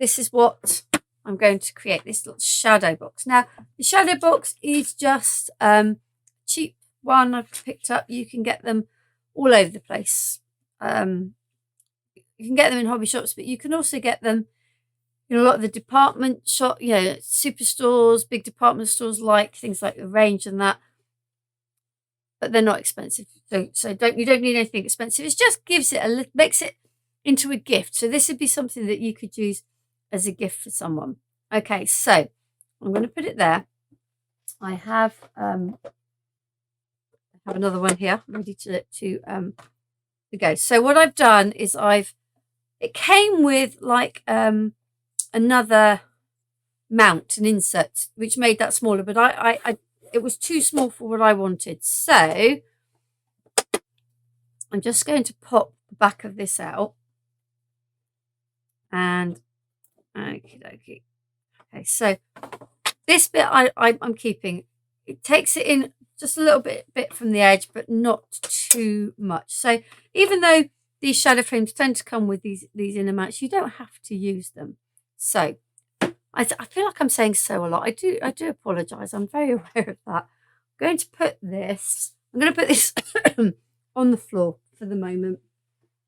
this is what I'm going to create, this little shadow box. Now, the shadow box is just cheap one I've picked up. You can get them all over the place. You can get them in hobby shops, but you can also get them in a lot of the department shop, superstores, big department stores, like things like the Range and that. But they're not expensive, so you don't need anything expensive. It just gives it makes it into a gift. So this would be something that you could use as a gift for someone. Okay, so I'm going to put it there. I have another one here ready to go. So what I've done is it came with like another mount, an insert, which made that smaller, but it was too small for what I wanted. So I'm just going to pop the back of this out. And okay, so this bit I'm keeping. It takes it in just a little bit from the edge, but not too much. So even though these shadow frames tend to come with these inner mounts, you don't have to use them. So I feel like I'm saying so a lot. I do apologise. I'm very aware of that. I'm going to put this on the floor for the moment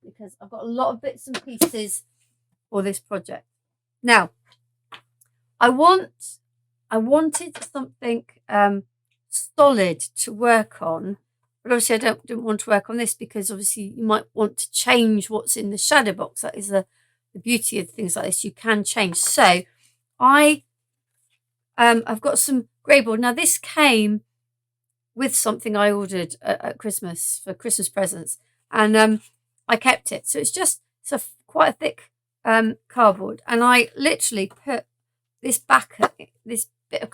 because I've got a lot of bits and pieces for this project. Now, I wanted something solid to work on, but obviously I didn't want to work on this because obviously you might want to change what's in the shadow box. That is the beauty of things like this. You can change. So I've got some grey board. Now this came with something I ordered at Christmas for Christmas presents, and I kept it. So it's quite a thick cardboard, and I literally put this bit of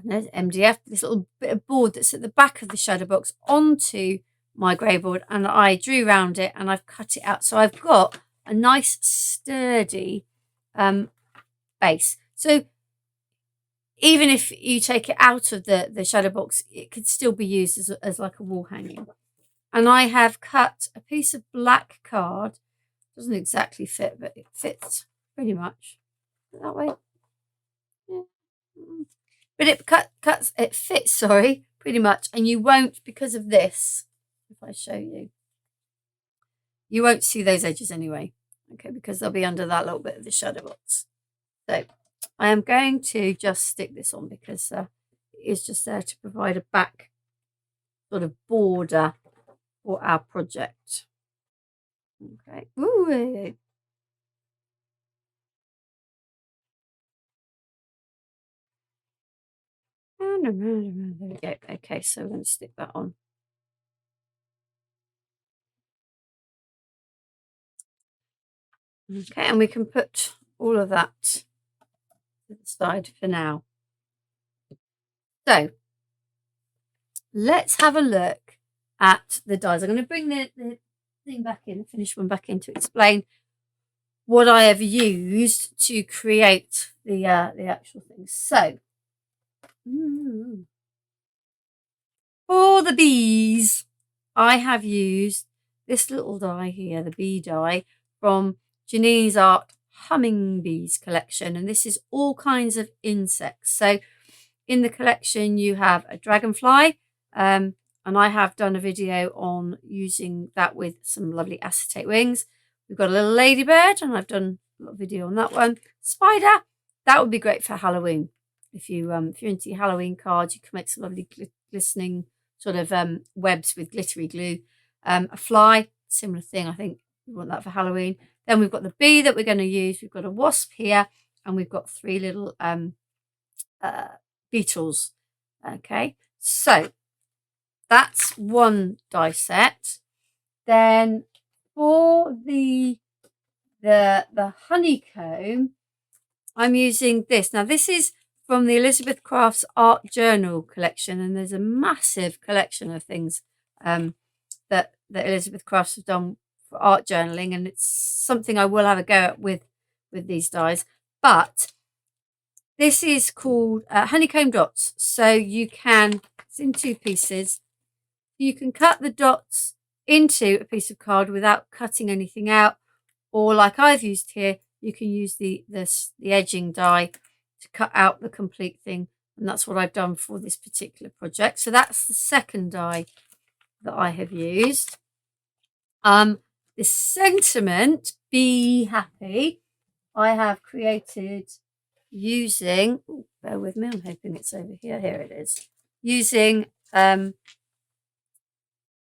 MDF, this little bit of board that's at the back of the shadow box onto my grey board, and I drew around it and I've cut it out. So I've got a nice sturdy base. So even if you take it out of the shadow box, it could still be used as like a wall hanging. And I have cut a piece of black card. Doesn't exactly fit, but it fits pretty much. That way. Yeah. But it fits, sorry, pretty much. And you won't, because of this, if I show you, you won't see those edges anyway. Okay, because they'll be under that little bit of the shadow box. So I am going to just stick this on because it is just there to provide a back sort of border for our project. Okay. Ooh. There we go. Okay, so we're going to stick that on. Okay, and we can put all of that to the side for now. So let's have a look at the dies. I'm going to bring the thing back in, the finished one back in, to explain what I have used to create the actual thing. So for the bees, I have used this little die here, the bee die from Jeanine's Art Humming Bees collection, and this is all kinds of insects. So in the collection you have a dragonfly, and I have done a video on using that with some lovely acetate wings. We've got a little ladybird, and I've done a little video on that one. Spider, that would be great for Halloween. If you're into your Halloween cards, you can make some lovely glistening sort of webs with glittery glue. A fly, similar thing. I think we want that for Halloween. Then we've got the bee that we're going to use. We've got a wasp here, and we've got 3 little beetles. Okay, so that's one die set. Then for the honeycomb, I'm using this. Now this is from the Elizabeth Crafts Art Journal collection, and there's a massive collection of things that Elizabeth Crafts have done for art journaling, and it's something I will have a go at with these dies. But this is called Honeycomb Dots. So you can, it's in 2 pieces. You can cut the dots into a piece of card without cutting anything out, or like I've used here, you can use the edging die to cut out the complete thing. And that's what I've done for this particular project. So that's the second die that I have used. The sentiment, be happy, I have created using, bear with me, I'm hoping it's over here. Here it is. Using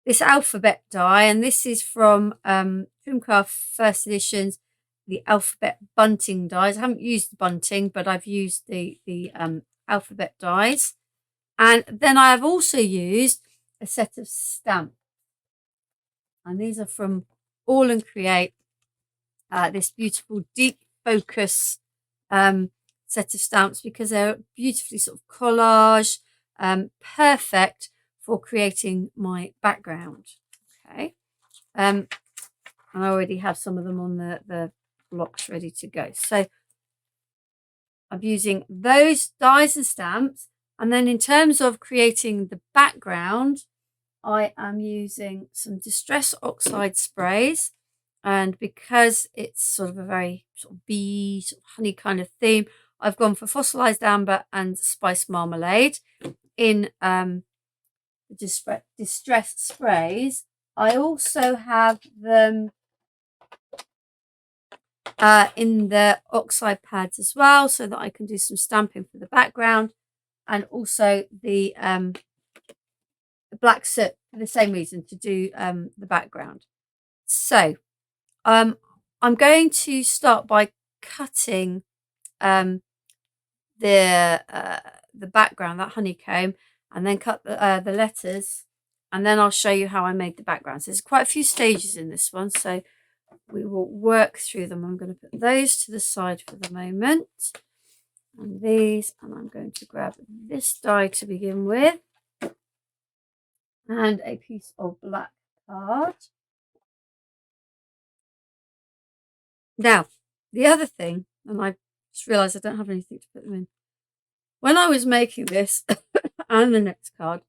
this alphabet die, and this is from Trimcraft First Editions, the alphabet bunting dies. I haven't used the bunting, but I've used the alphabet dies. And then I have also used a set of stamps. And these are from Aall Create, this beautiful deep focus set of stamps, because they're beautifully sort of collage, perfect for creating my background. Okay. And I already have some of them on the blocks ready to go. So I'm using those dies and stamps. And then in terms of creating the background, I am using some Distress Oxide sprays. And because it's sort of a very sort of bee, sort of honey kind of theme, I've gone for Fossilized Amber and Spice Marmalade in the Distress sprays. I also have them in the oxide pads as well, so that I can do some stamping for the background, and also the black soot for the same reason, to do the background. So I'm going to start by cutting the background, that honeycomb, and then cut the letters, and then I'll show you how I made the background. So there's quite a few stages in this one, so we will work through them. I'm going to put those to the side for the moment, and these, and I'm going to grab this die to begin with, and a piece of black card. Now, the other thing, and I just realised I don't have anything to put them in. When I was making this and the next card,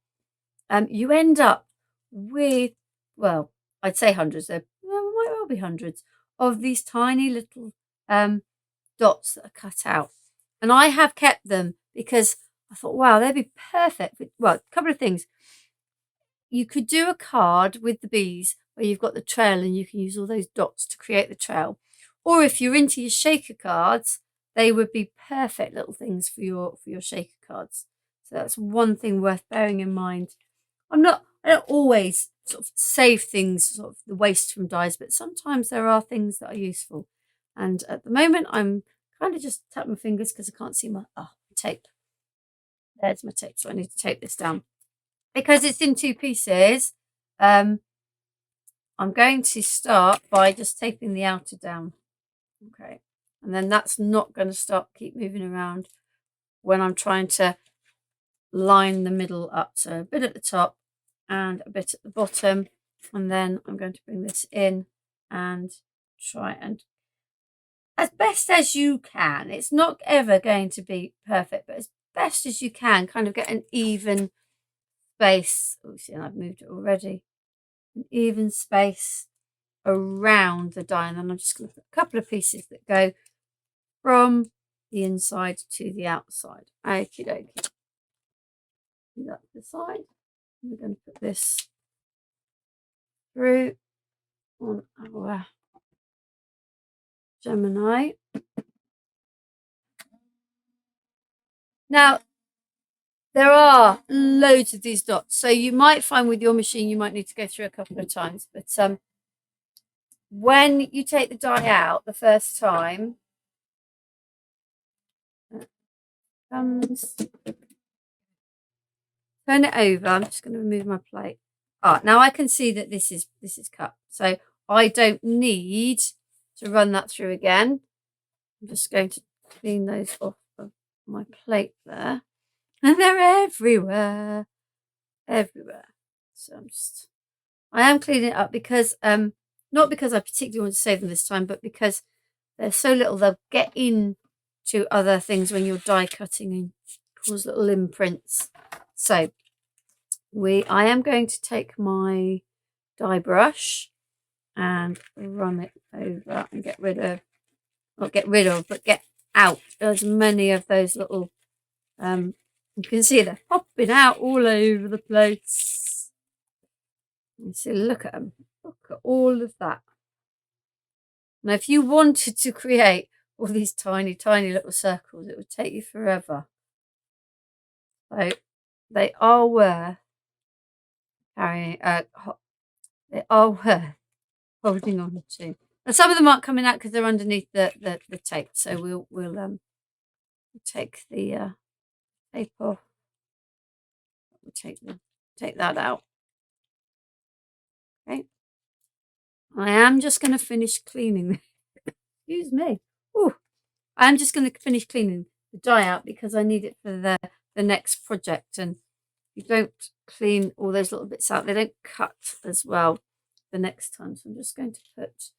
you end up with, well, I'd say hundreds. There might well be hundreds of these tiny little dots that are cut out. And I have kept them because I thought, wow, they'd be perfect. Well, a couple of things. You could do a card with the bees where you've got the trail and you can use all those dots to create the trail. Or if you're into your shaker cards, they would be perfect little things for your shaker cards. So that's one thing worth bearing in mind. I don't always sort of save things, sort of the waste from dies, but sometimes there are things that are useful. And at the moment, I'm kind of just tapping my fingers because I can't see my tape. There's my tape, so I need to tape this down. Because it's in two pieces, I'm going to start by just taping the outer down. Okay, and then that's not going to keep moving around when I'm trying to line the middle up. So a bit at the top and a bit at the bottom, and then I'm going to bring this in and try and, as best as you can, it's not ever going to be perfect, but as best as you can, kind of get an even space. Oh, see, and I've moved it already. An even space around the die, and then I'm just going to put a couple of pieces that go from the inside to the outside. Okie dokie. That to the side. We're going to put this through on our Gemini. Now, there are loads of these dots, so you might find with your machine you might need to go through a couple of times, but when you take the die out the first time, turn it over. I'm just going to remove my plate. Now I can see that this is cut, so I don't need to run that through again. I'm just going to clean those off of my plate there, and they're everywhere. So I am cleaning it up because not because I particularly want to save them this time, but because they're so little they'll get in to other things when you're die cutting and cause little imprints. So I am going to take my die brush and run it over and get rid of not get rid of, but get out as many of those little, you can see they're popping out all over the place. You see, look at them. Look at all of that. Now, if you wanted to create all these tiny, tiny little circles, it would take you forever. So they are worth carrying, they are worth holding on to. And some of them aren't coming out because they're underneath the tape. So we'll take the tape off. We'll take that out. Okay. I am just going to finish cleaning. Excuse me. Ooh. I'm just going to finish cleaning the die out because I need it for the next project. And you don't clean all those little bits out, they don't cut as well the next time. So I'm just going to put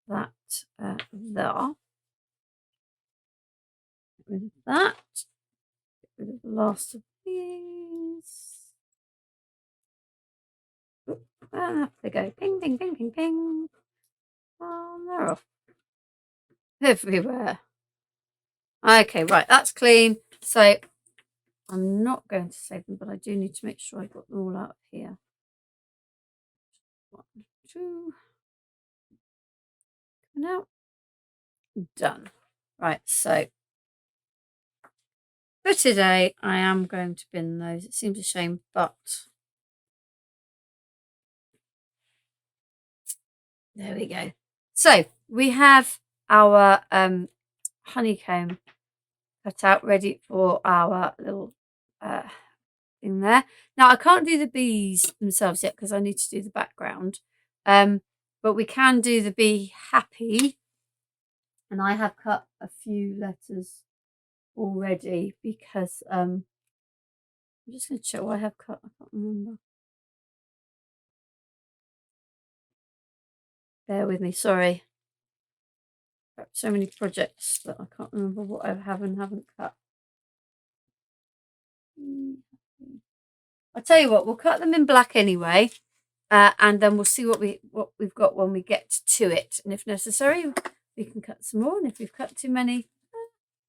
that there. Get rid of that. Get rid of the last of these. And up they go. Ping, ping, ping, ping, ping. Oh, they're off. Everywhere. Okay, right, that's clean. So I'm not going to save them, but I do need to make sure I got them all out of here. 1, 2. Coming out. Done. Right, so for today, I am going to bin those. It seems a shame, but there we go. So we have our honeycomb cut out, ready for our little thing there. Now, I can't do the bees themselves yet because I need to do the background, but we can do the be happy. And I have cut a few letters already because I'm just going to check what I have cut. I can't remember. Bear with me, sorry. Got so many projects that I can't remember what I have and haven't cut. I'll tell you what, we'll cut them in black anyway, and then we'll see what we've got when we get to it. And if necessary, we can cut some more. And if we've cut too many,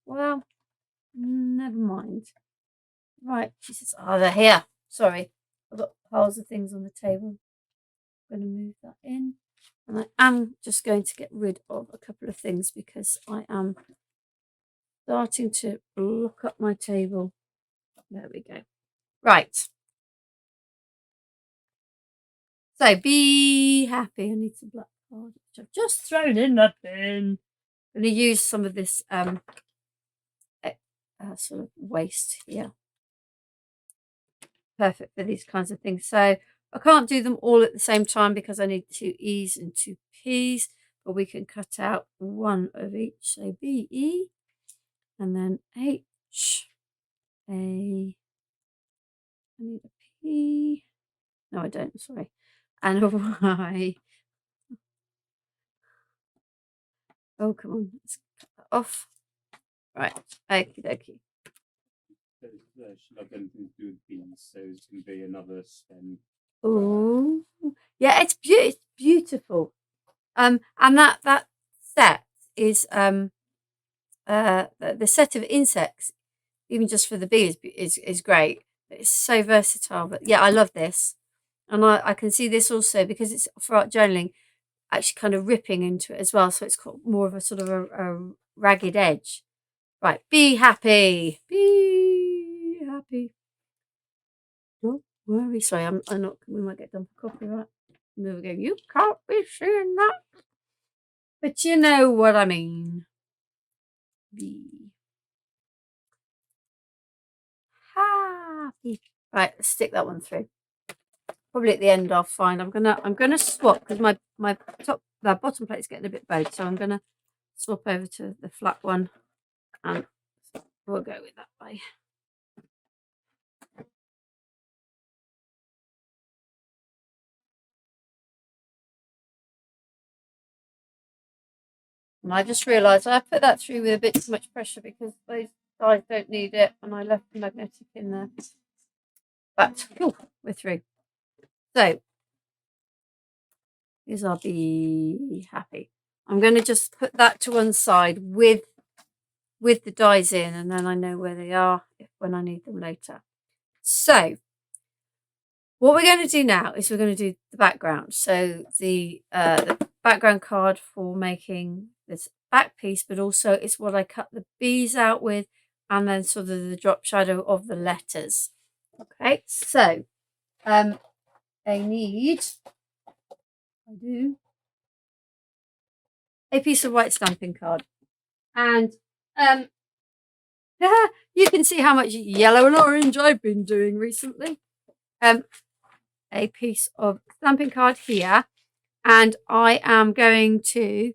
well, never mind. Right, she says, oh, they're here. Sorry, I've got piles of things on the table. I'm going to move that in. And I am just going to get rid of a couple of things because I am starting to look up my table. There we go. Right. So be happy. I need some black card, which I've just thrown in the bin. I'm going to use some of this sort of waste here. Perfect for these kinds of things. So I can't do them all at the same time because I need 2 E's and 2 P's, but we can cut out one of each. So B, E, and then H, A, I need a P, no I don't, sorry, and a Y. Oh, come on, let's cut that off. Right, okie dokie. Should have anything to do with bees, so it's going to be another stem. Oh, yeah, it's beautiful. And that set is the set of insects, even just for the bees, is great. It's so versatile. But yeah, I love this, and I can see this also because it's for art journaling, actually kind of ripping into it as well. So it's got more of a sort of a ragged edge. Right, be happy, be happy. Don't worry. Sorry, I'm not. We might get done for copyright. There we go. You can't be seeing that. But you know what I mean. Be happy. Right, let's stick that one through. Probably at the end I'll find. I'm gonna swap because my bottom plate's getting a bit bowed, so I'm gonna swap over to the flat one, and we'll go with that way. And I just realised I put that through with a bit too much pressure because those guys don't need it, and I left the magnetic in there. But we're through. So here's our be happy. I'm going to just put that to one side with the dies in, and then I know where they are when I need them later. So what we're going to do now is we're going to do the background. So the background card for making this back piece, but also it's what I cut the bees out with, and then sort of the drop shadow of the letters. Okay, so I need a piece of white stamping card, and you can see how much yellow and orange I've been doing recently. A piece of stamping card here, and I am going to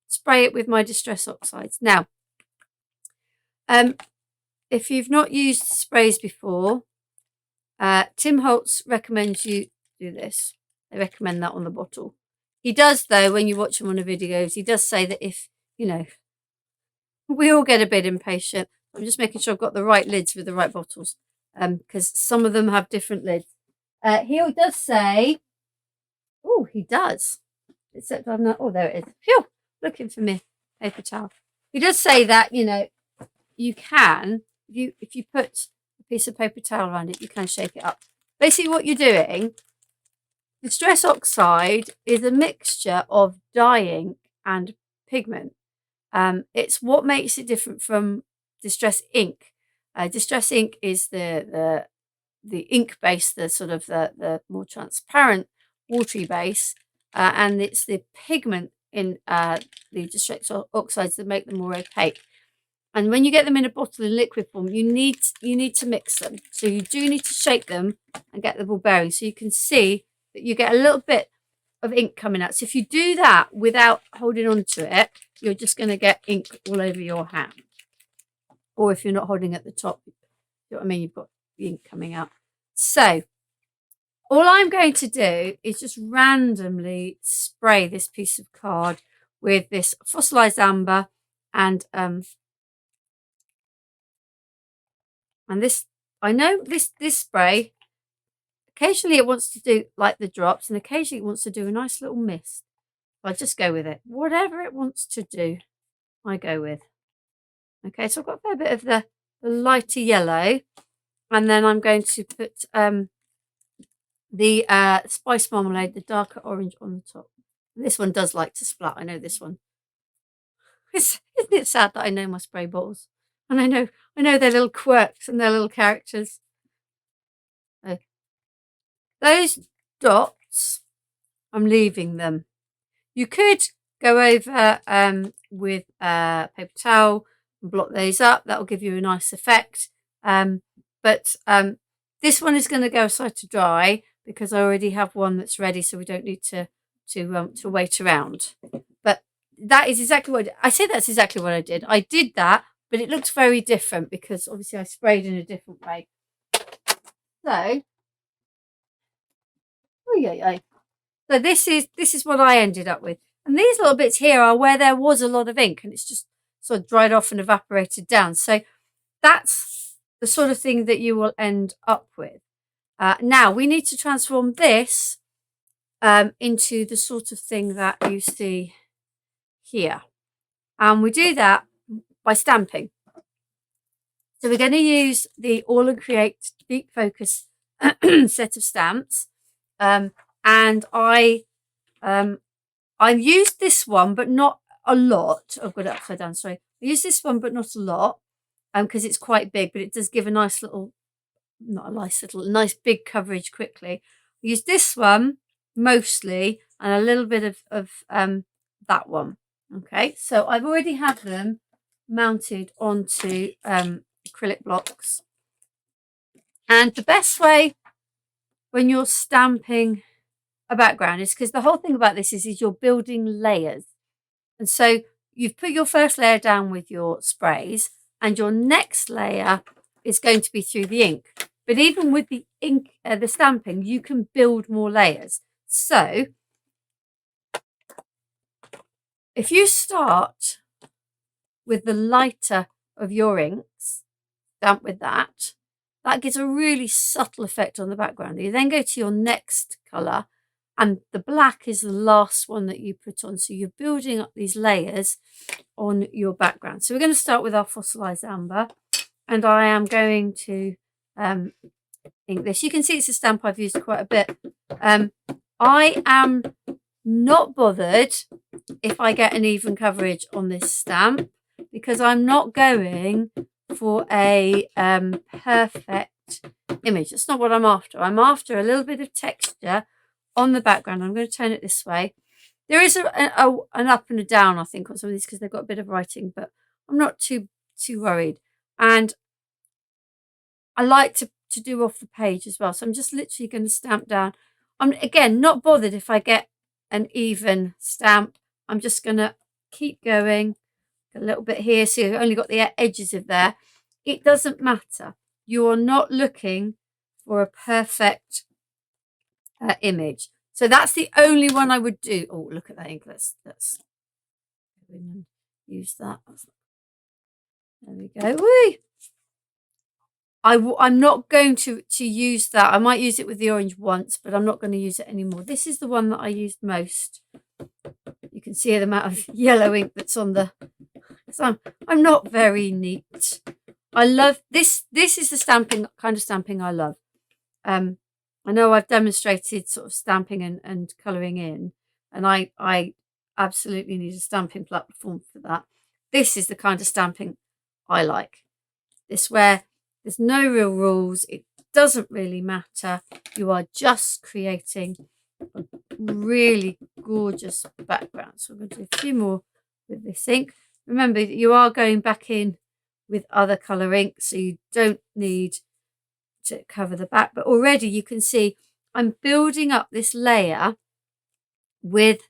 spray it with my Distress Oxides. Now, if you've not used sprays before, Tim Holtz recommends you do this. They recommend that on the bottle. He does, though, when you watch him on the videos, he does say that if, you know, we all get a bit impatient. I'm just making sure I've got the right lids with the right bottles, because some of them have different lids. He does say, oh, he does, except I'm not, oh, there it is. Phew, looking for me paper towel. He does say that, you know, you can, if you put a piece of paper towel around it, you can shake it up. Basically what you're doing, Distress Oxide is a mixture of dye ink and pigment. It's what makes it different from Distress Ink. Distress Ink is the ink base, the sort of the more transparent watery base, and it's the pigment in the Distress Oxides that make them more opaque. And when you get them in a bottle in liquid form, you need to mix them. So you do need to shake them and get them all bearing. So you can see that you get a little bit of ink coming out. So if you do that without holding on to it, you're just going to get ink all over your hand. Or if you're not holding at the top, you know what I mean, you've got the ink coming out. So all I'm going to do is just randomly spray this piece of card with this fossilized amber and this, I know this spray, occasionally it wants to do like the drops, and occasionally it wants to do a nice little mist. I just go with it. Whatever it wants to do, I go with. Okay, so I've got a fair bit of the lighter yellow, and then I'm going to put the spice marmalade, the darker orange on the top. This one does like to splat. I know this one. Isn't it sad that I know my spray bottles? And I know their little quirks and their little characters. Those dots, I'm leaving them. You could go over with a paper towel and block those up. That will give you a nice effect. But this one is going to go aside to dry because I already have one that's ready, so we don't need to wait around. But that is exactly what I say. That's exactly what I did. I did that, but it looks very different because obviously I sprayed in a different way. So, so this is what I ended up with. And these little bits here are where there was a lot of ink and it's just sort of dried off and evaporated down. So that's the sort of thing that you will end up with. Now we need to transform this into the sort of thing that you see here. And we do that by stamping. So we're going to use the Aall Create Deep Focus set of stamps. And I used this one, but not a lot. I've got it upside down, sorry. I used this one, but not a lot, because it's quite big, but it does give a nice little, nice big coverage quickly. I used this one mostly, and a little bit of that one. Okay, so I've already had them mounted onto acrylic blocks. And the best way when you're stamping a background is because the whole thing about this is you're building layers. And so you've put your first layer down with your sprays, and your next layer is going to be through the ink. But even with the ink, the stamping, you can build more layers. So if you start with the lighter of your inks, stamp with that, that gives a really subtle effect on the background. You then go to your next colour and the black is the last one that you put on. So you're building up these layers on your background. So we're going to start with our fossilized amber, and I am going to ink this. You can see it's a stamp I've used quite a bit. I am not bothered if I get an even coverage on this stamp, because I'm not going for a perfect image. That's not what I'm after. I'm after a little bit of texture on the background. I'm going to turn it this way. There is an up and a down, I think, on some of these because they've got a bit of writing, but I'm not too worried. And I like to do off the page as well. So I'm just literally going to stamp down. I'm, again, not bothered if I get an even stamp. I'm just going to keep going a little bit here. So you've only got the edges of there. It doesn't matter. You are not looking for a perfect image. So that's the only one I would do. Oh, look at that ink. Let's use that. There we go. Whee! I'm not going to use that. I might use it with the orange once, but I'm not going to use it anymore. This is the one that I used most. You can see the amount of yellow ink that's on the... I'm not very neat. I love this. This is the kind of stamping I love. I know I've demonstrated sort of stamping and colouring in, and I absolutely need a stamping platform for that. This is the kind of stamping I like. This where there's no real rules. It doesn't really matter. You are just creating a really gorgeous background. So I'm going to do a few more with this ink. Remember that you are going back in with other colour ink, so you don't need to cover the back. But already you can see I'm building up this layer with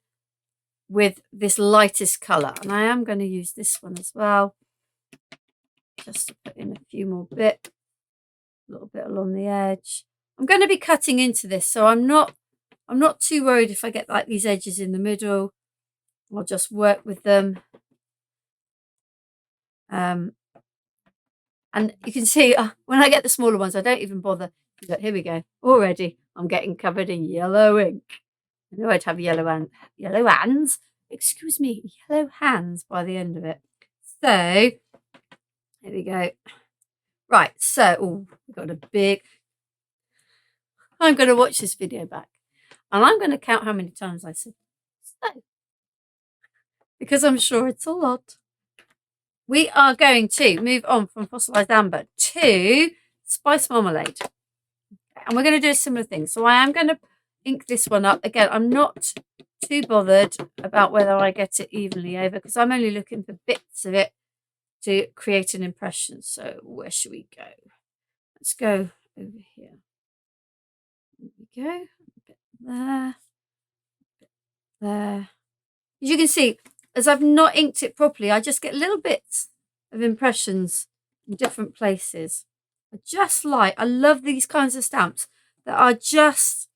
this lightest colour. And I am going to use this one as well, just to put in a few more bits, a little bit along the edge. I'm going to be cutting into this, so I'm not too worried if I get like these edges in the middle. I'll just work with them. And you can see when I get the smaller ones, I don't even bother. Look, here we go. Already I'm getting covered in yellow ink. I knew I'd have yellow hands. Excuse me, yellow hands by the end of it. So here we go. Right, so we've got a big... I'm going to watch this video back, and I'm going to count how many times I said so, because I'm sure it's a lot. We are going to move on from fossilized amber to spice marmalade, and we're going to do a similar thing. So I am going to ink this one up. Again, I'm not too bothered about whether I get it evenly over, because I'm only looking for bits of it to create an impression. So where should we go? Let's go over here. There we go. A bit there. A bit there. As you can see, as I've not inked it properly, I just get little bits of impressions in different places. I love these kinds of stamps that are just,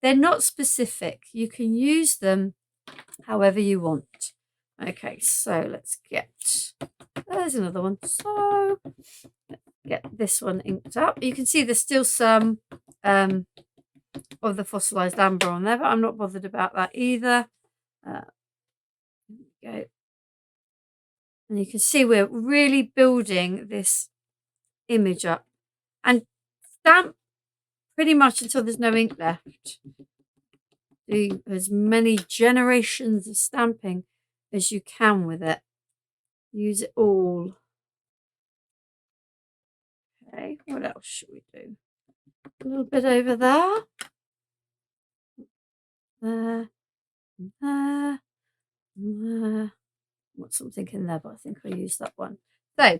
they're not specific. You can use them however you want. Okay, so let's there's another one. So let's get this one inked up. You can see there's still some of the fossilized amber on there, but I'm not bothered about that either. There we go. And you can see we're really building this image up, and stamp pretty much until there's no ink left. Do as many generations of stamping as you can with it. Use it all. Okay, what else should we do? A little bit over there. There. There. There. Want something in there, but I think I'll use that one. So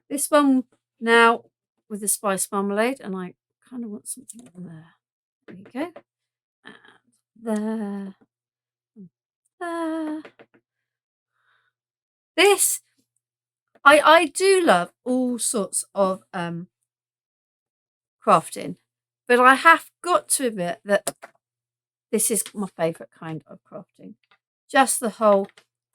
this one now with the spice marmalade, and I kind of want something in there. There you go. And there. And there. This, I do love all sorts of crafting, but I have got to admit that this is my favourite kind of crafting. Just the whole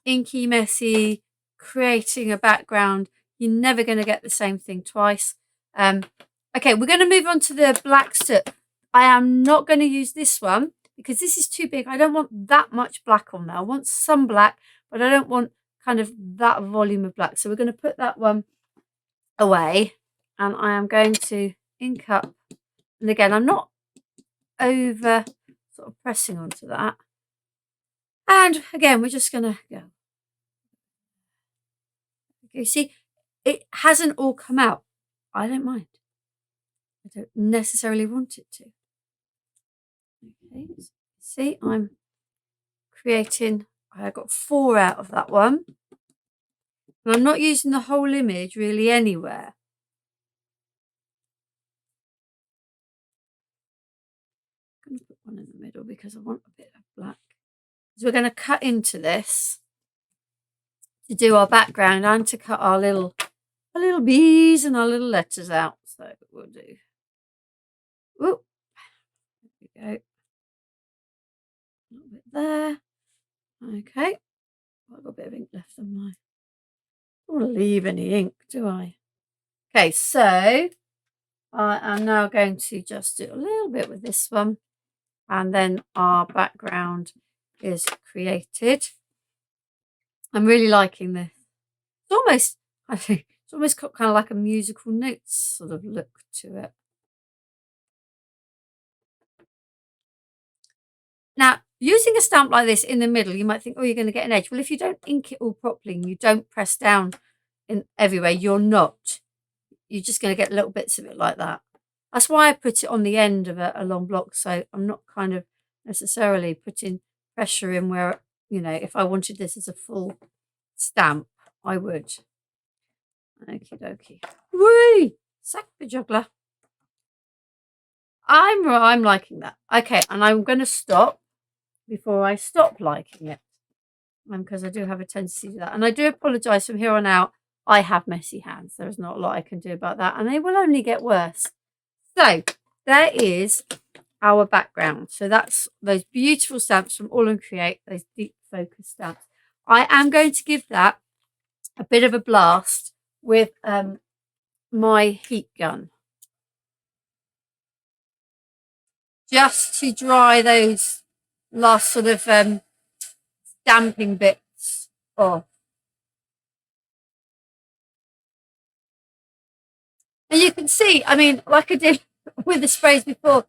inky, messy, creating a background. You're never going to get the same thing twice. Okay, we're going to move on to the black soot. I am not going to use this one because this is too big. I don't want that much black on there. I want some black, but I don't want kind of that volume of black. So we're going to put that one away, and I am going to ink up. And again, I'm not over sort of pressing onto that. And again, we're just going to go. Okay, see, it hasn't all come out. I don't mind. I don't necessarily want it to. Okay, see, I'm creating, I got 4 out of that one. And I'm not using the whole image really anywhere. I'm going to put one in the middle because I want a bit of black. So we're going to cut into this to do our background and to cut our little bees and our little letters out. So we'll do. Whoop. There we go. A little bit there. Okay. I've got a bit of ink left on mine. I don't want to leave any ink, do I? Okay, so I am now going to just do a little bit with this one, and then our background is created. I'm really liking this. It's almost, I think, it's almost got kind of like a musical notes sort of look to it. Now, using a stamp like this in the middle, you might think, oh, you're going to get an edge. Well, if you don't ink it all properly and you don't press down in everywhere, you're not. You're just going to get little bits of it like that. That's why I put it on the end of a long block, so I'm not kind of necessarily putting pressure in where, you know, if I wanted this as a full stamp, I would. Okie dokie. Whee! Sack the juggler. I'm liking that. Okay, and I'm going to stop before I stop liking it, because I do have a tendency to do that. And I do apologise from here on out. I have messy hands. There's not a lot I can do about that, and they will only get worse. So there is our background. So that's those beautiful stamps from Aall Create, those deep focus stamps. I am going to give that a bit of a blast with my heat gun, just to dry those last sort of stamping bits off. And you can see, I mean, like I did with the sprays before,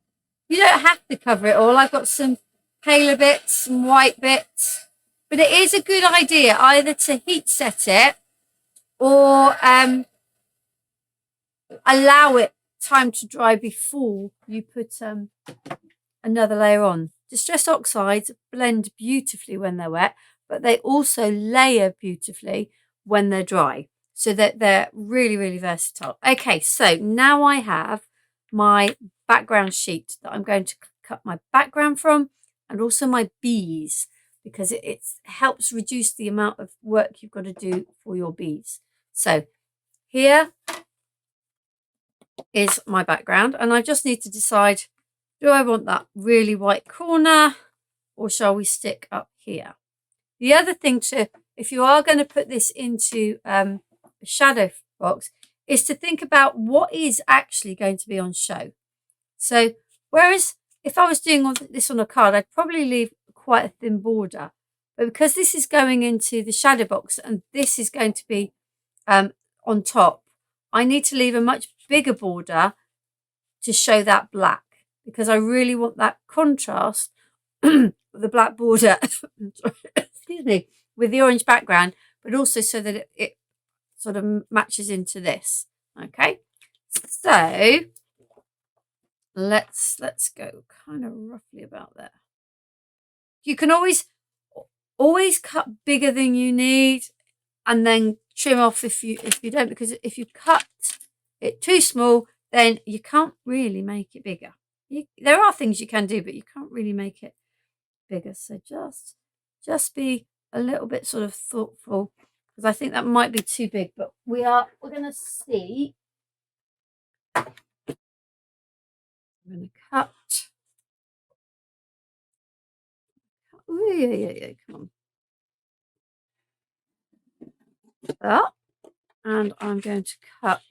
you don't have to cover it all. I've got some paler bits, some white bits, but it is a good idea either to heat set it or allow it time to dry before you put another layer on. Distress oxides blend beautifully when they're wet, but they also layer beautifully when they're dry. So that they're really, really versatile. Okay, so now I have my background sheet that I'm going to cut my background from, and also my bees, because it helps reduce the amount of work you've got to do for your bees. So here is my background, and I just need to decide, do I want that really white corner, or shall we stick up here? The other thing to, if you are going to put this into a shadow box, is to think about what is actually going to be on show. So whereas if I was doing this on a card, I'd probably leave quite a thin border, but because this is going into the shadow box and this is going to be on top, I need to leave a much bigger border to show that black, because I really want that contrast with the black border excuse me, with the orange background, but also so that it sort of matches into this. Okay, so let's go kind of roughly about there. You can always cut bigger than you need, and then trim off if you don't, because if you cut it too small, then you can't really make it bigger. There are things you can do, but you can't really make it bigger. So just be a little bit sort of thoughtful, because I think that might be too big, but we're going to see. I'm going to cut. Ooh, yeah, come on. That, and I'm going to cut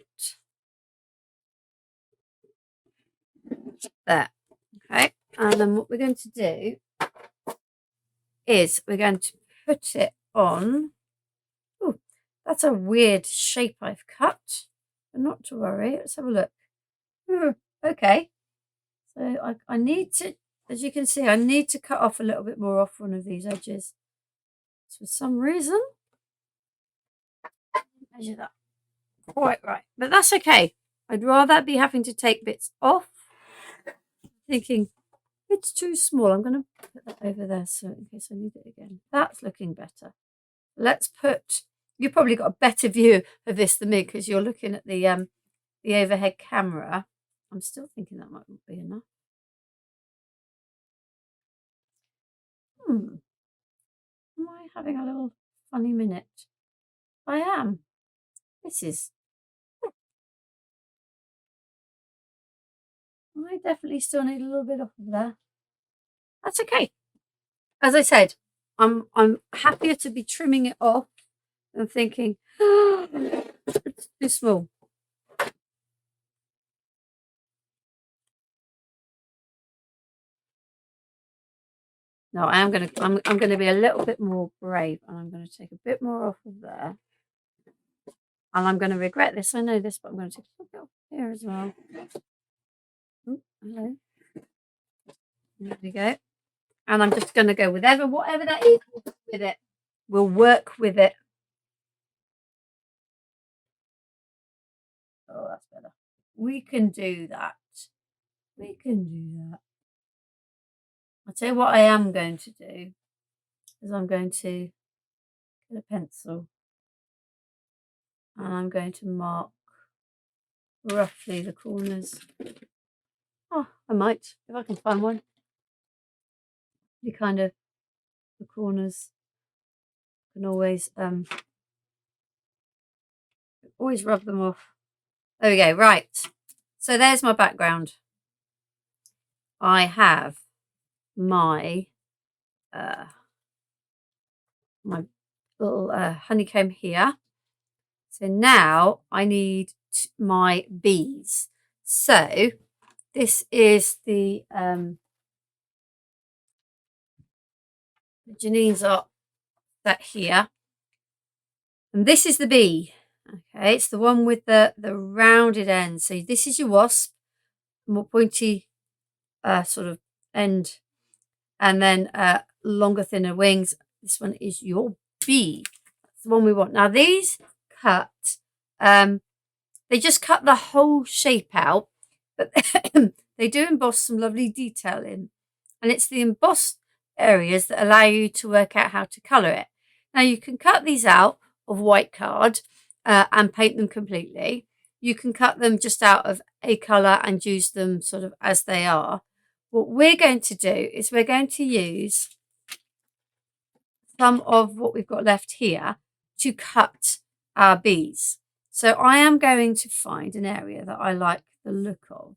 there. Okay. And then what we're going to do is we're going to put it on. Oh, that's a weird shape I've cut. But not to worry. Let's have a look. Okay. So I need to, as you can see, I need to cut off a little bit more off one of these edges. So for some reason, measure that quite right. But that's okay. I'd rather be having to take bits off. Thinking, it's too small. I'm going to put that over there so in case I need it again. That's looking better. Let's put, you've probably got a better view of this than me because you're looking at the overhead camera. I'm still thinking that might not be enough. Am I having a little funny minute? I am. This is, I definitely still need a little bit off of there. That's okay. As I said, I'm happier to be trimming it off than thinking, oh, it's too small. No, I'm gonna be a little bit more brave, and I'm going to take a bit more off of there. And I'm going to regret this. I know this, but I'm going to take a bit off here as well. Ooh, hello. There we go. And I'm just going to go with whatever that equals with it. We'll work with it. Oh, that's better. We can do that. We can do that. I'll tell you what I am going to do is I'm going to get a pencil and I'm going to mark roughly the corners. Oh, I might, if I can find one. The kind of the corners can always rub them off. There we go. Right. So there's my background. I have my my little honeycomb here. So now I need my bees. So this is the Jeanine's art that here, and this is the bee. Okay, it's the one with the rounded end. So this is your wasp, more pointy sort of end, and then longer, thinner wings. This one is your bee. That's the one we want. Now these cut, they just cut the whole shape out, but they do emboss some lovely detail in, and it's the embossed areas that allow you to work out how to colour it. Now you can cut these out of white card and paint them completely. You can cut them just out of a colour and use them sort of as they are. What we're going to do is we're going to use some of what we've got left here to cut our bees. So I am going to find an area that I like the look of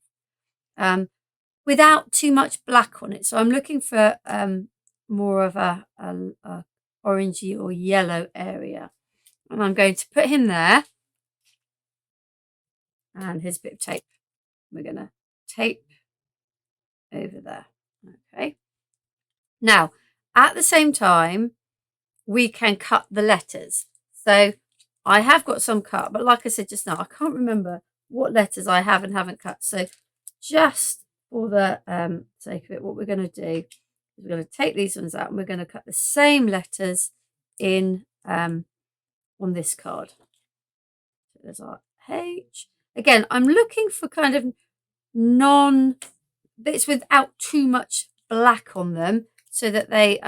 without too much black on it. So I'm looking for more of a orangey or yellow area. And I'm going to put him there. And here's a bit of tape. We're going to tape over there. Okay. Now, at the same time, we can cut the letters. So I have got some cut, but like I said just now, I can't remember what letters I have and haven't cut. So just for the sake of it, what we're going to do is we're going to take these ones out and we're going to cut the same letters in on this card. So there's our H. Again, I'm looking for kind of bits without too much black on them, so that they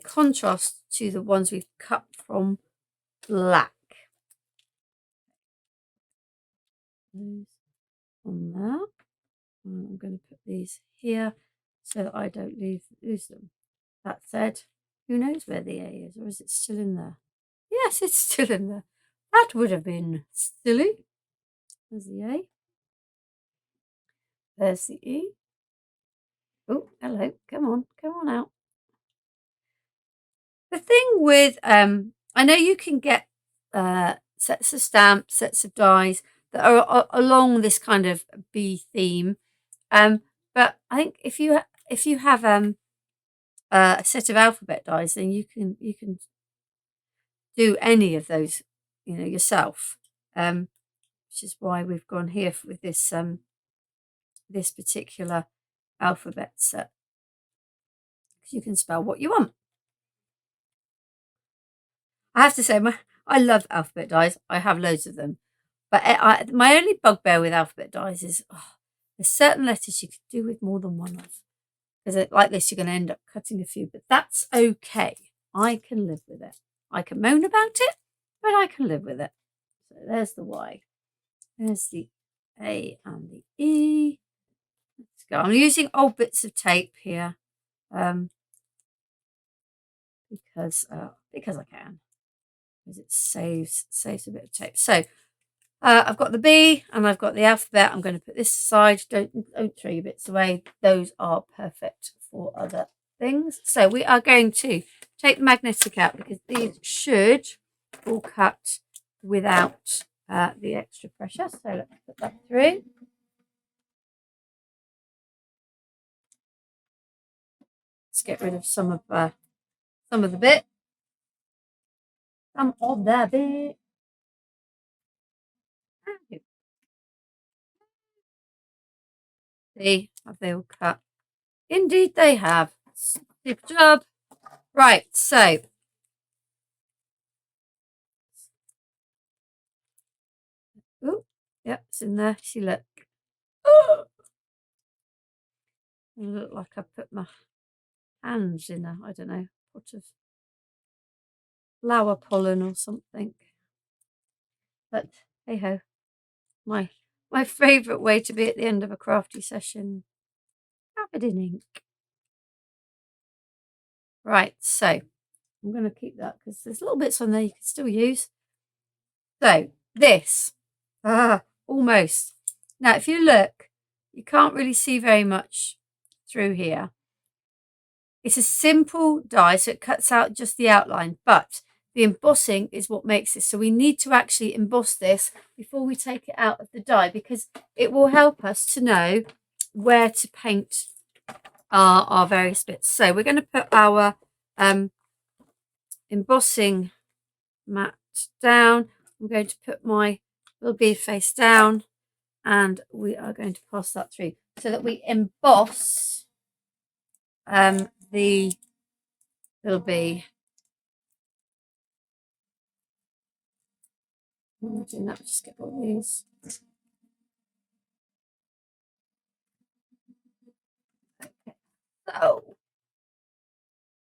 contrast to the ones we've cut from black. On there. And I'm going to put these here so that I don't lose them. That said, who knows where the A is, or is it still in there? Yes, it's still in there. That would have been silly. There's the A. There's the E. Oh, hello. Come on out. The thing with, I know you can get sets of stamps, sets of dies that are along this kind of bee theme. But I think if you have a set of alphabet dies, then you can do any of those, yourself. Which is why we've gone here with this this particular alphabet set. You can spell what you want. I have to say, I love alphabet dies. I have loads of them. But my only bugbear with alphabet dies is there's certain letters you could do with more than one of. Because like this, you're going to end up cutting a few. But that's okay. I can live with it. I can moan about it, but I can live with it. So there's the Y. There's the A and the E. Let's go. I'm using old bits of tape here. Because I can. Because it saves a bit of tape. So I've got the B and I've got the alphabet. I'm going to put this aside. Don't throw your bits away. Those are perfect for other things. So we are going to take the magnetic out because these should all cut without the extra pressure. So let's put that through. Let's get rid of some of the bit. Some of the bit. See, have they all cut? Indeed they have. Super job. Right, so oh, yep, it's in there. See, look. Oh, it look like I put my hands in a, I don't know, pot of flower pollen or something. But hey ho, my favourite way to be at the end of a crafty session. Covered in ink. Right, so I'm going to keep that because there's little bits on there you can still use. So this, almost. Now, if you look, you can't really see very much through here. It's a simple die, so it cuts out just the outline, but the embossing is what makes this. So we need to actually emboss this before we take it out of the die because it will help us to know where to paint our various bits. So we're going to put our embossing mat down. I'm going to put my little bead face down and we are going to pass that through so that we emboss the little bee. Doing that, just get all these. Okay. So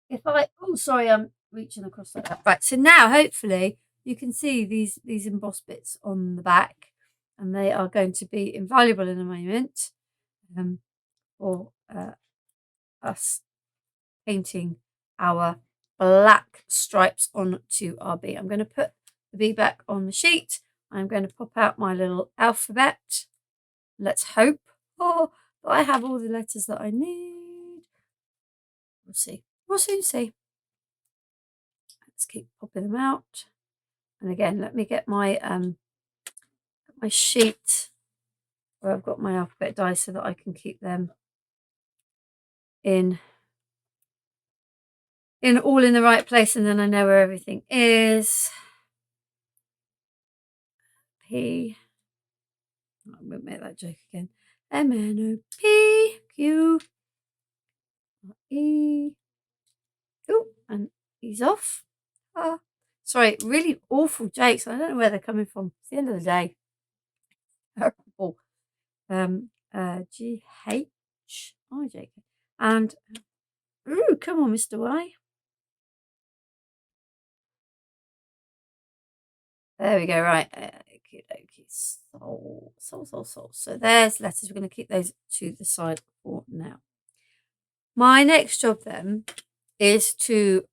if I'm reaching across like that. Right, so now hopefully you can see these embossed bits on the back and they are going to be invaluable in a moment for us painting our black stripes onto our bee. I'm going to put the bee back on the sheet. I'm going to pop out my little alphabet. Let's hope that I have all the letters that I need. We'll see. We'll soon see. Let's keep popping them out. And again, let me get my my sheet where I've got my alphabet dies so that I can keep them in all in the right place, and then I know where everything is. P. I won't make that joke again. MNOP QE. Oh, and he's off. Sorry, really awful jokes. I don't know where they're coming from. It's the end of the day. Terrible. GH. Oh, JK. And ooh, come on, Mr. Y. There we go. Right. Okie dokie. So there's letters. We're going to keep those to the side for now. My next job then is to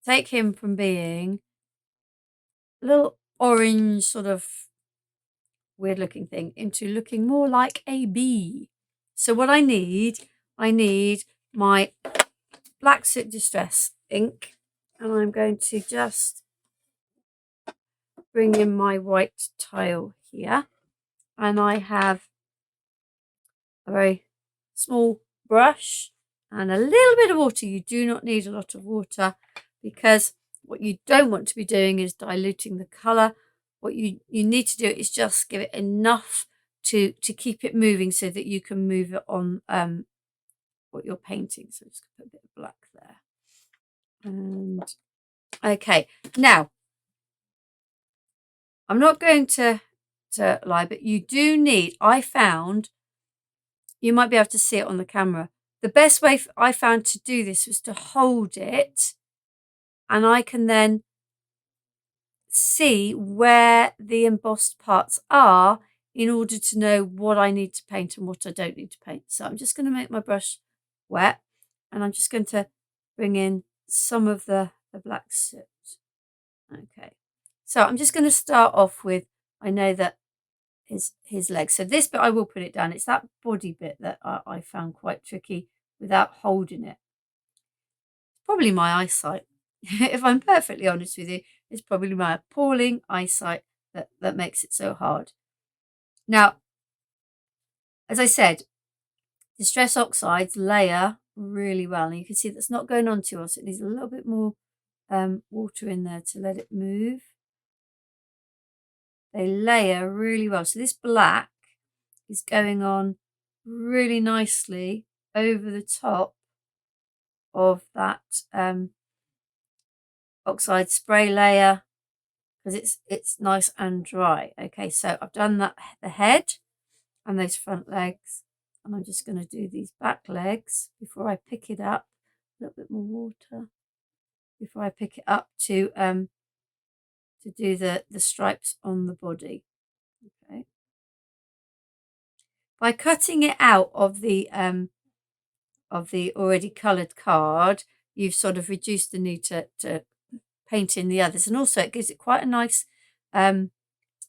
take him from being a little orange sort of weird looking thing into looking more like a bee. So what I need my Black Soot Distress ink, and I'm going to just bring in my white tile here, and I have a very small brush and a little bit of water. You do not need a lot of water because what you don't want to be doing is diluting the colour. What you need to do is just give it enough to keep it moving so that you can move it on what you're painting. So just put a bit of black there. And okay, now I'm not going to lie, but you do need, I found, you might be able to see it on the camera. The best way I found to do this was to hold it, and I can then see where the embossed parts are in order to know what I need to paint and what I don't need to paint. So I'm just going to make my brush wet, and I'm just going to bring in some of the black soot. Okay, so I'm just going to start off with, I know that his legs. So this bit I will put it down. It's that body bit that I found quite tricky without holding it. Probably my eyesight. If I'm perfectly honest with you, it's probably my appalling eyesight that makes it so hard. Now, as I said, Distress Oxides layer really well. And you can see that's not going on too well, so it needs a little bit more water in there to let it move. They layer really well. So this black is going on really nicely over the top of that oxide spray layer because it's nice and dry. Okay, so I've done that, the head and those front legs, and I'm just going to do these back legs before I pick it up. A little bit more water before I pick it up to do the stripes on the body. Okay, by cutting it out of the already coloured card, you've sort of reduced the need to paint in the others, and also it gives it quite a nice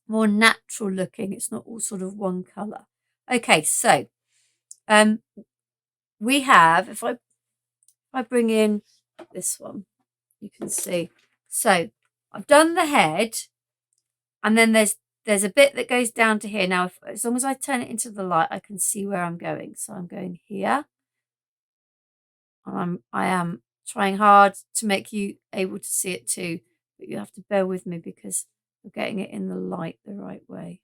more natural looking. It's not all sort of one colour. Okay, so we have, if I bring in this one, you can see. So I've done the head, and then there's a bit that goes down to here. Now, as long as I turn it into the light, I can see where I'm going. So I'm going here, and I am trying hard to make you able to see it too, but you have to bear with me because we're getting it in the light the right way.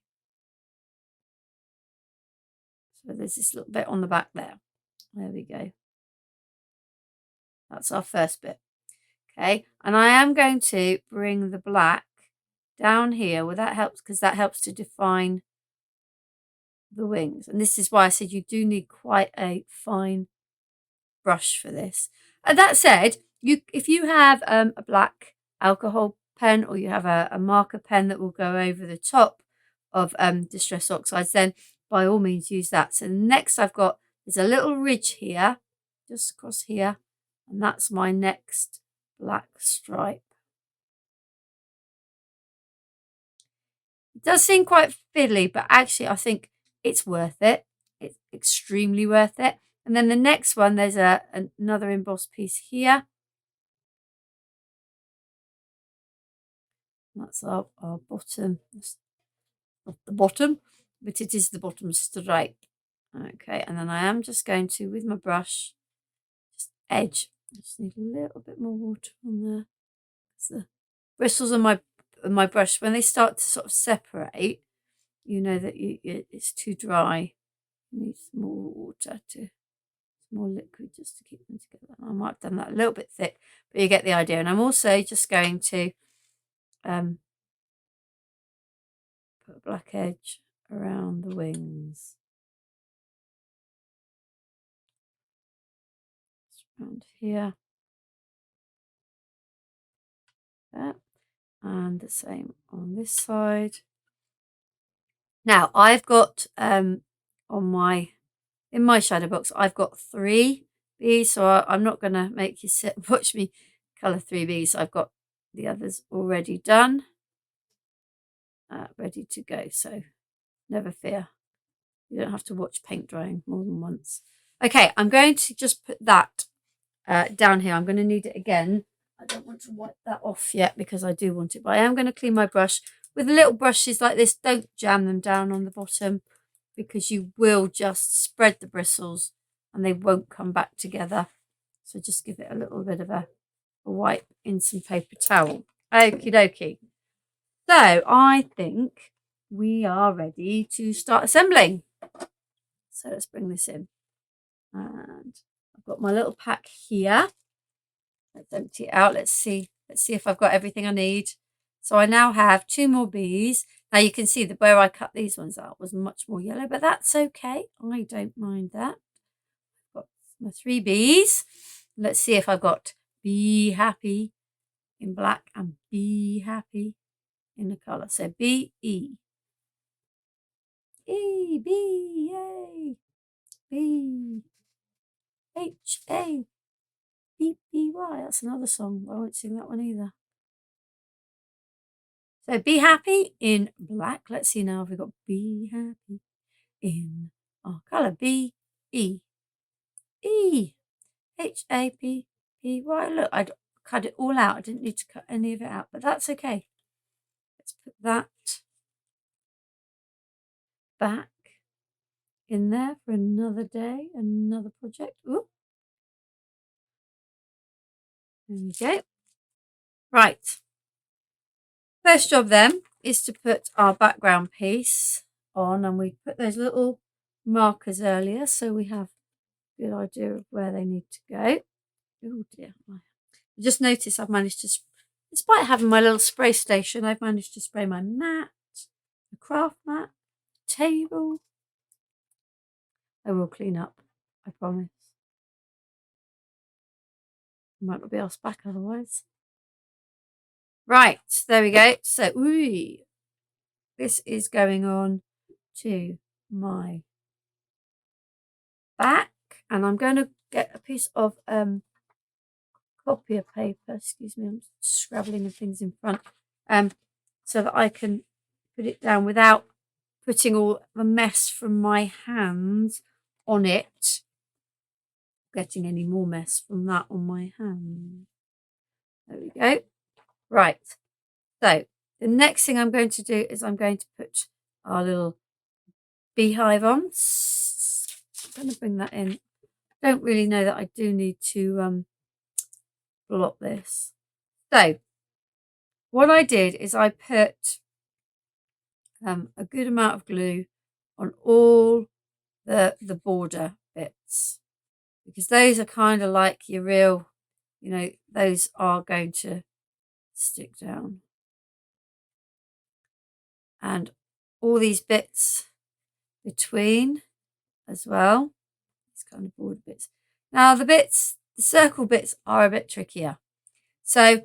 So there's this little bit on the back there. There we go. That's our first bit. Okay, and I am going to bring the black down here. Well, that helps because that helps to define the wings. And this is why I said you do need quite a fine brush for this. And that said, if you have a black alcohol pen, or you have a marker pen that will go over the top of Distress Oxides, then by all means use that. So next I've got, there's a little ridge here, just across here, and that's my next black stripe. It does seem quite fiddly, but actually I think it's worth it. It's extremely worth it. And then the next one, there's another embossed piece here. That's our bottom. That's not the bottom, but it is the bottom stripe. Okay, and then I am just going to, with my brush, just edge. I just need a little bit more water on there. The bristles on my brush, when they start to sort of separate, you know that it's too dry. You need some more water, more liquid, just to keep them together. I might have done that a little bit thick, but you get the idea. And I'm also just going to put a black edge around the wings. Just around here. There. And the same on this side. Now I've got in my shadow box, I've got 3 bees, so I'm not going to make you sit and watch me colour 3 bees. I've got the others already done, ready to go, so never fear. You don't have to watch paint drying more than once. Okay, I'm going to just put that down here. I'm going to need it again. I don't want to wipe that off yet because I do want it, but I am going to clean my brush. With little brushes like this, don't jam them down on the bottom because you will just spread the bristles and they won't come back together. So just give it a little bit of a wipe in some paper towel. Okie dokie. So I think we are ready to start assembling. So let's bring this in. And I've got my little pack here. Let's empty it out. Let's see if I've got everything I need. So I now have 2 more bees. Now you can see that where I cut these ones out was much more yellow, but that's okay. I don't mind that. I've got my 3 bees. Let's see if I've got Be Happy in black and Be Happy in the colour. So B-E. E, B, A, B, H, A, B, B, Y. That's another song. I won't sing that one either. So Be Happy in black. Let's see now if we've got Be Happy in our colour. B, E, E, H, A, P, P, Y. Look, I'd cut it all out. I didn't need to cut any of it out, but that's okay. Let's put that back in there for another day, another project. Ooh. There we go. Right. First job then is to put our background piece on, and we put those little markers earlier so we have a good idea of where they need to go. Oh dear. I just noticed I've managed to, despite having my little spray station, I've managed to spray my mat, the craft mat, table. I will clean up, I promise. Might not be asked back otherwise. Right, there we go. So, this is going on to my back, and I'm going to get a piece of copier paper. Excuse me, I'm scrabbling the things in front, so that I can put it down without putting all the mess from my hands on it. Getting any more mess from that on my hand. There we go. Right. So the next thing I'm going to do is I'm going to put our little beehive on. I'm going to bring that in. Don't really know that I do need to blot this. So what I did is I put a good amount of glue on all the border bits, because those are kind of like your real, those are going to stick down. And all these bits between as well, these kind of border bits. Now the circle bits are a bit trickier. So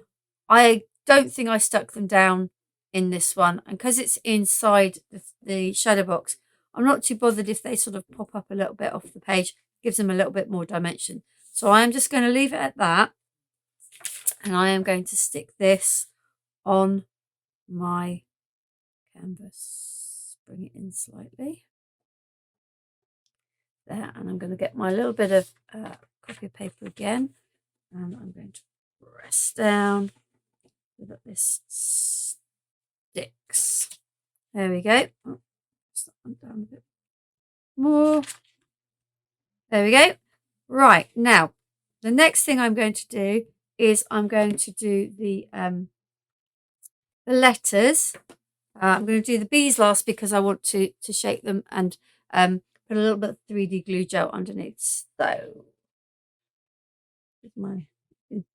I don't think I stuck them down in this one. And because it's inside the shadow box, I'm not too bothered if they sort of pop up a little bit off the page. Gives them a little bit more dimension. So I am just going to leave it at that. And I am going to stick this on my canvas. Bring it in slightly. There. And I'm going to get my little bit of copy paper again. And I'm going to press down so that this sticks. There we go. Oh, just that one down a bit more. There we go. Right, now the next thing I'm going to do is I'm going to do the letters. I'm going to do the bees last because I want to shape them and put a little bit of 3D glue gel underneath. So you can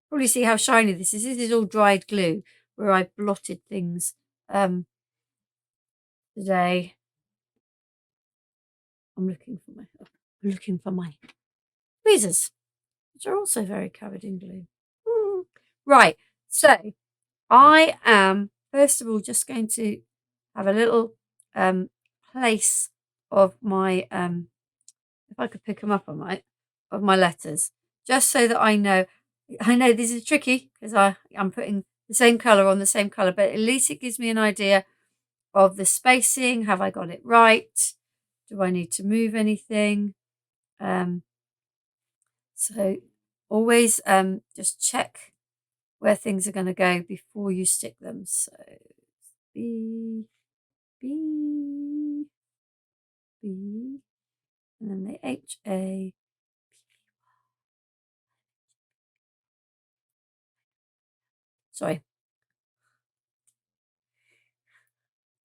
probably see how shiny this is. This is all dried glue where I blotted things today. I'm looking for my tweezers, which are also very covered in glue. Right, so I am first of all just going to have a little place of my if I could pick them up, I might, of my letters, just so that I know this is tricky because I'm putting the same colour on the same colour, but at least it gives me an idea of the spacing. Have I got it right? Do I need to move anything? So always just check where things are going to go before you stick them. So B, B, B, and then the H, A, Sorry.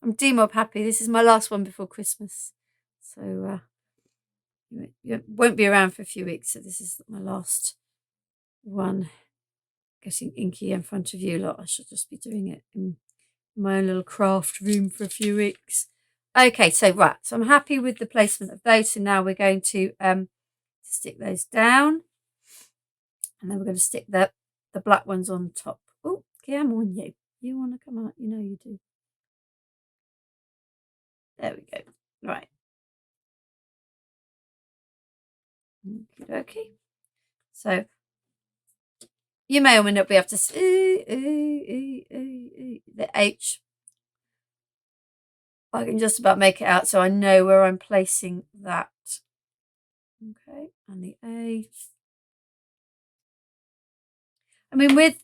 I'm demob happy. This is my last one before Christmas. So it won't be around for a few weeks. So this is my last one. Getting inky in front of you lot. I should just be doing it in my own little craft room for a few weeks. Okay, so right. So I'm happy with the placement of those. So now we're going to stick those down. And then we're going to stick the black ones on top. Oh, come on you. You want to come out? You know you do. There we go. Right. Okay. So you may or may not be able to see the H. I can just about make it out so I know where I'm placing that. Okay, and the A. I mean, with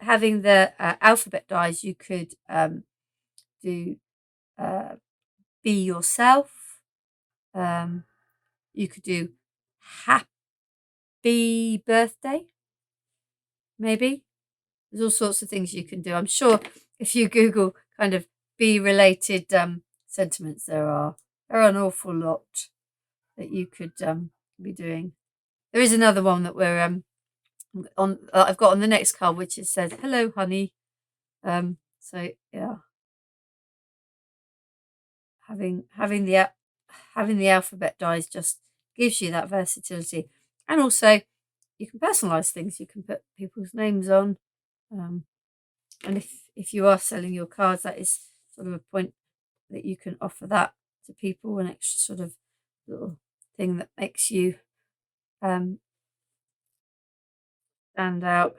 having the alphabet dies, you could do be yourself. You could do happy birthday. Maybe there's all sorts of things you can do. I'm sure if you Google kind of bee related sentiments, there are an awful lot that you could be doing. There is another one that we're on. I've got on the next card, which it says "Hello, honey." So yeah, having the alphabet dies just gives you that versatility, and also you can personalize things. You can put people's names on, and if you are selling your cards, that is sort of a point that you can offer that to people, an extra sort of little thing that makes you stand out.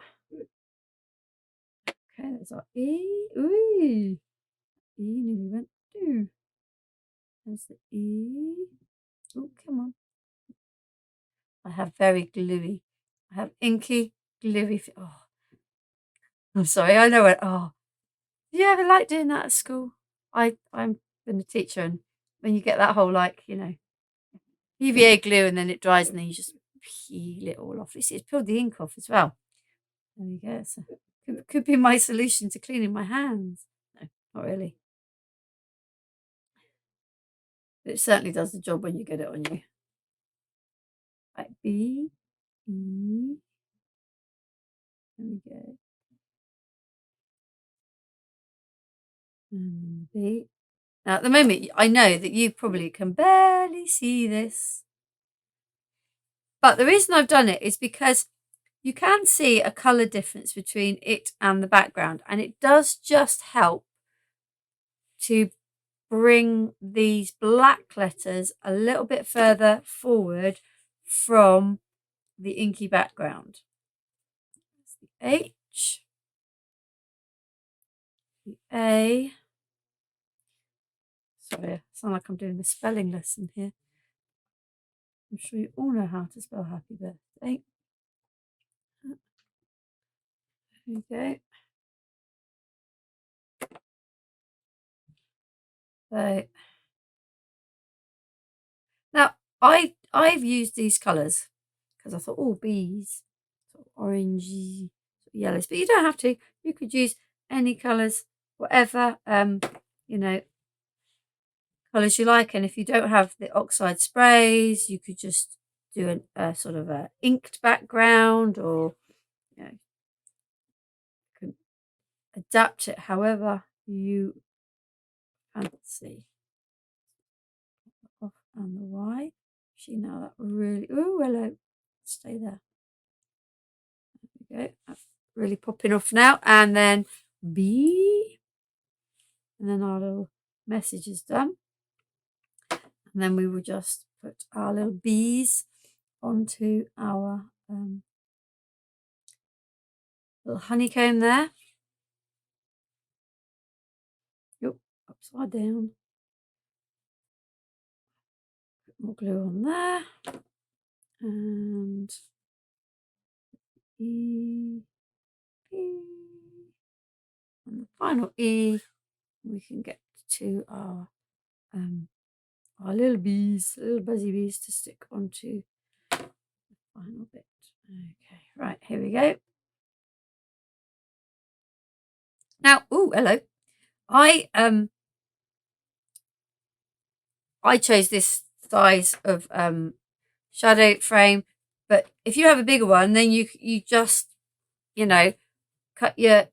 Okay, there's our E. Ooh, E nearly went through. There's the E. Oh, come on. I have very gluey. I have inky, gluey. Oh, I'm sorry. I know it. Oh, do you ever like doing that at school? I'm been a teacher, and when you get that whole UVA glue, and then it dries, and then you just peel it all off. You see, it's peeled the ink off as well. There we go. So could be my solution to cleaning my hands. No, not really. But it certainly does the job when you get it on you. Right, B, E. There we go. And B. Now, at the moment, I know that you probably can barely see this. But the reason I've done it is because you can see a colour difference between it and the background. And it does just help to bring these black letters a little bit further forward from the inky background. That's the H, the A. Sorry, I sound like I'm doing a spelling lesson here. I'm sure you all know how to spell happy birthday. There we go. So now I've used these colours because I thought, oh, bees, sort of orangey, sort of yellows, but you don't have to. You could use any colours, whatever colours you like. And if you don't have the oxide sprays, you could just do a sort of a inked background, or you can adapt it however you fancy. Off and the Y. See, now that really, oh, hello, stay there. There we go. That's really popping off now. And then B. And then our little message is done. And then we will just put our little bees onto our little honeycomb there. Yep, upside down. Put more glue on there. And E, E. And the final E, we can get to our little bees, little buzzy bees to stick onto the final bit. Okay, right, here we go. Now, oh, hello. I chose this size of shadow frame, but if you have a bigger one, then you just, you know, cut your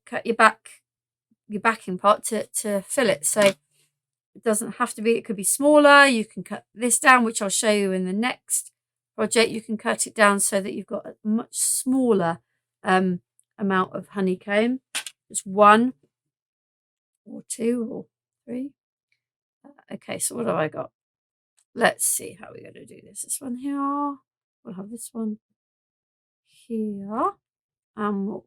backing part to fill it. So it doesn't have to be, it could be smaller. You can cut this down, which I'll show you in the next project. You can cut it down so that you've got a much smaller amount of honeycomb. Just 1 or 2 or 3. Okay, so what have I got? Let's see how we're going to do this. This one here. We'll have this one here. And we'll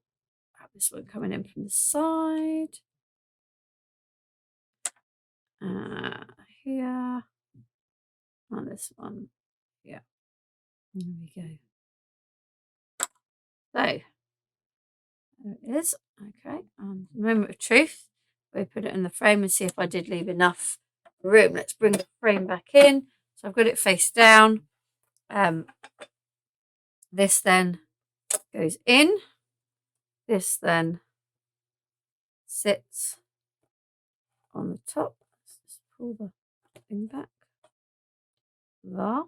have this one coming in from the side. Here. And this one here. There we go. So, there it is. Okay, and moment of truth. We put it in the frame and see if I did leave enough room. Let's bring the frame back in. So I've got it face down. This then goes in. This then sits on the top. Let's just pull the thing back. There.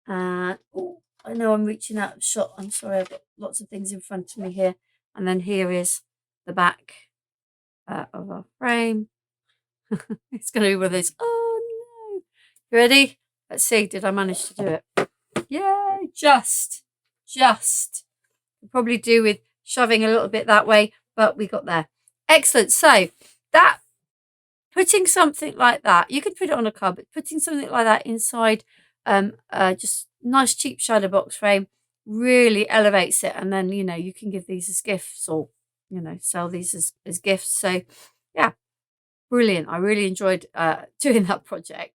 And oh, I know I'm reaching out of shot. I'm sorry, I've got lots of things in front of me here. And then here is the back of our frame. It's going to be one of those, oh no. You ready? Let's see, did I manage to do it? Yay, just. Could probably do with shoving a little bit that way, but we got there. Excellent. So that, putting something like that, you could put it on a card, but putting something like that inside just nice cheap shadow box frame really elevates it. And then, you know, you can give these as gifts or, you know, sell these as gifts. So yeah, brilliant. I really enjoyed doing that project.